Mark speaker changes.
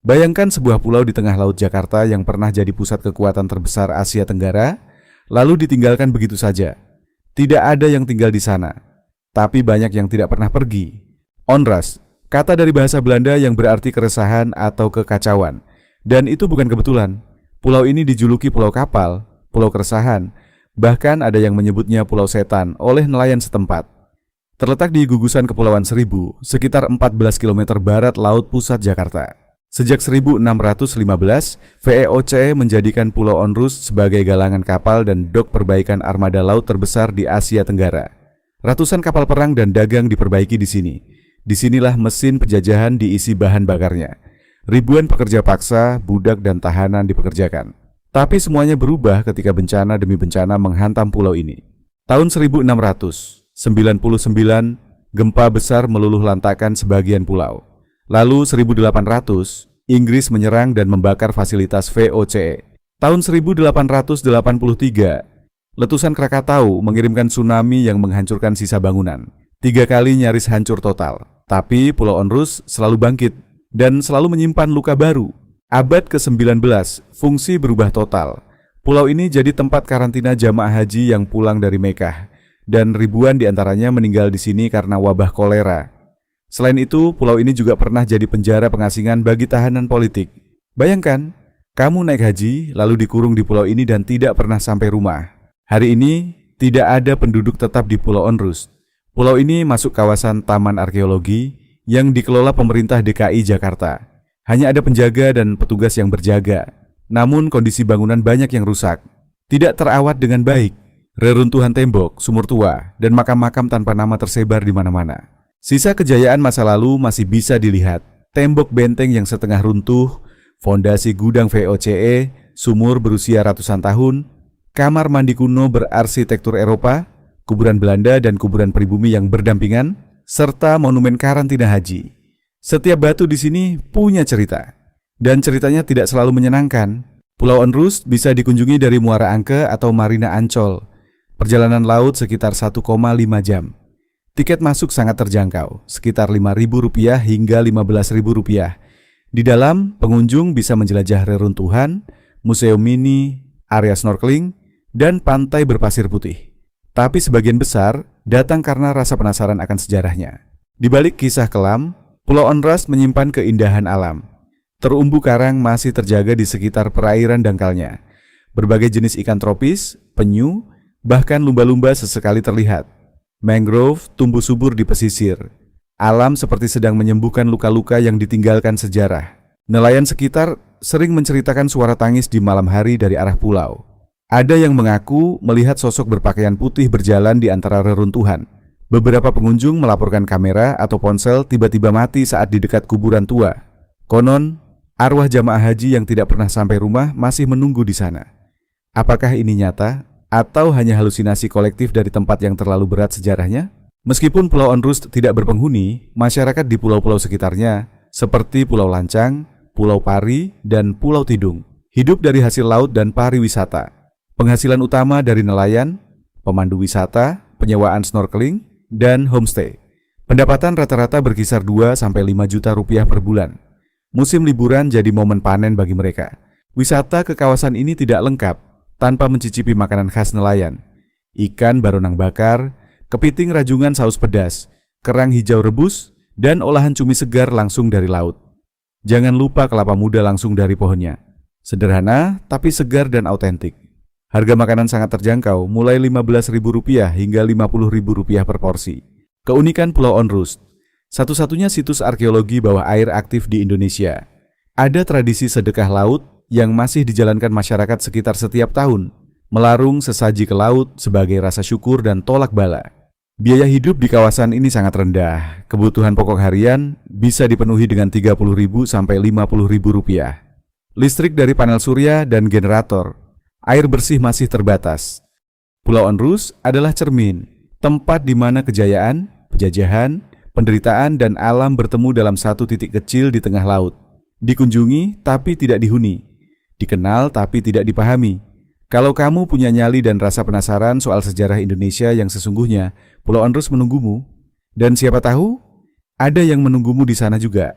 Speaker 1: Bayangkan sebuah pulau di tengah laut Jakarta yang pernah jadi pusat kekuatan terbesar Asia Tenggara, lalu ditinggalkan begitu saja. Tidak ada yang tinggal di sana, tapi banyak yang tidak pernah pergi. Onrus, kata dari bahasa Belanda yang berarti keresahan atau kekacauan. Dan itu bukan kebetulan. Pulau ini dijuluki Pulau Kapal, Pulau Keresahan, bahkan ada yang menyebutnya Pulau Setan oleh nelayan setempat. Terletak di gugusan Kepulauan Seribu, sekitar 14 km barat Laut Pusat Jakarta. Sejak 1615, VEOC menjadikan Pulau Onrus sebagai galangan kapal dan dok perbaikan armada laut terbesar di Asia Tenggara. Ratusan kapal perang dan dagang diperbaiki di sini. Disinilah mesin penjajahan diisi bahan bakarnya. Ribuan pekerja paksa, budak dan tahanan dipekerjakan. Tapi semuanya berubah ketika bencana demi bencana menghantam pulau ini. Tahun 1699, gempa besar meluluh lantakkan sebagian pulau. Lalu 1800, Inggris menyerang dan membakar fasilitas VOC. Tahun 1883, letusan Krakatau mengirimkan tsunami yang menghancurkan sisa bangunan. 3 kali nyaris hancur total. Tapi Pulau Onrus selalu bangkit dan selalu menyimpan luka baru. Abad ke-19, fungsi berubah total. Pulau ini jadi tempat karantina jamaah haji yang pulang dari Mekah, dan ribuan diantaranya meninggal di sini karena wabah kolera. Selain itu, pulau ini juga pernah jadi penjara pengasingan bagi tahanan politik. Bayangkan, kamu naik haji lalu dikurung di pulau ini dan tidak pernah sampai rumah. Hari ini, tidak ada penduduk tetap di Pulau Onrus. Pulau ini masuk kawasan Taman Arkeologi yang dikelola pemerintah DKI Jakarta. Hanya ada penjaga dan petugas yang berjaga. Namun kondisi bangunan banyak yang rusak. Tidak terawat dengan baik. Reruntuhan tembok, sumur tua, dan makam-makam tanpa nama tersebar di mana-mana. Sisa kejayaan masa lalu masih bisa dilihat. Tembok benteng yang setengah runtuh, fondasi gudang VOCE, sumur berusia ratusan tahun, kamar mandi kuno berarsitektur Eropa, kuburan Belanda dan kuburan pribumi yang berdampingan, serta monumen karantina haji. Setiap batu di sini punya cerita, dan ceritanya tidak selalu menyenangkan. Pulau Onrus bisa dikunjungi dari Muara Angke atau Marina Ancol. Perjalanan laut sekitar 1,5 jam. Tiket masuk sangat terjangkau, sekitar Rp5.000 hingga Rp15.000. Di dalam, pengunjung bisa menjelajah reruntuhan, museum mini, area snorkeling, dan pantai berpasir putih. Tapi sebagian besar datang karena rasa penasaran akan sejarahnya. Di balik kisah kelam, Pulau Onrus menyimpan keindahan alam. Terumbu karang masih terjaga di sekitar perairan dangkalnya. Berbagai jenis ikan tropis, penyu, bahkan lumba-lumba sesekali terlihat. Mangrove tumbuh subur di pesisir. Alam seperti sedang menyembuhkan luka-luka yang ditinggalkan sejarah. Nelayan sekitar sering menceritakan suara tangis di malam hari dari arah pulau. Ada yang mengaku melihat sosok berpakaian putih berjalan di antara reruntuhan. Beberapa pengunjung melaporkan kamera atau ponsel tiba-tiba mati saat di dekat kuburan tua. Konon, arwah jamaah haji yang tidak pernah sampai rumah masih menunggu di sana. Apakah ini nyata? Atau hanya halusinasi kolektif dari tempat yang terlalu berat sejarahnya? Meskipun Pulau Onrus tidak berpenghuni, masyarakat di pulau-pulau sekitarnya, seperti Pulau Lancang, Pulau Pari, dan Pulau Tidung, hidup dari hasil laut dan pariwisata. Penghasilan utama dari nelayan, pemandu wisata, penyewaan snorkeling, dan homestay. Pendapatan rata-rata berkisar 2-5 juta rupiah per bulan. Musim liburan jadi momen panen bagi mereka. Wisata ke kawasan ini tidak lengkap tanpa mencicipi makanan khas nelayan. Ikan baronang bakar, kepiting rajungan saus pedas, kerang hijau rebus, dan olahan cumi segar langsung dari laut. Jangan lupa kelapa muda langsung dari pohonnya. Sederhana, tapi segar dan autentik. Harga makanan sangat terjangkau, mulai Rp15.000 hingga Rp50.000 per porsi. Keunikan Pulau Onrus, satu-satunya situs arkeologi bawah air aktif di Indonesia. Ada tradisi sedekah laut yang masih dijalankan masyarakat sekitar setiap tahun, melarung sesaji ke laut sebagai rasa syukur dan tolak bala. Biaya hidup di kawasan ini sangat rendah. Kebutuhan pokok harian bisa dipenuhi dengan Rp30.000 sampai Rp50.000. Listrik dari panel surya dan generator. Air bersih masih terbatas. Pulau Onrus adalah cermin, tempat di mana kejayaan, penjajahan, penderitaan, dan alam bertemu dalam satu titik kecil di tengah laut. Dikunjungi tapi tidak dihuni. Dikenal tapi tidak dipahami. Kalau kamu punya nyali dan rasa penasaran soal sejarah Indonesia yang sesungguhnya, Pulau Onrus menunggumu. Dan siapa tahu, ada yang menunggumu di sana juga.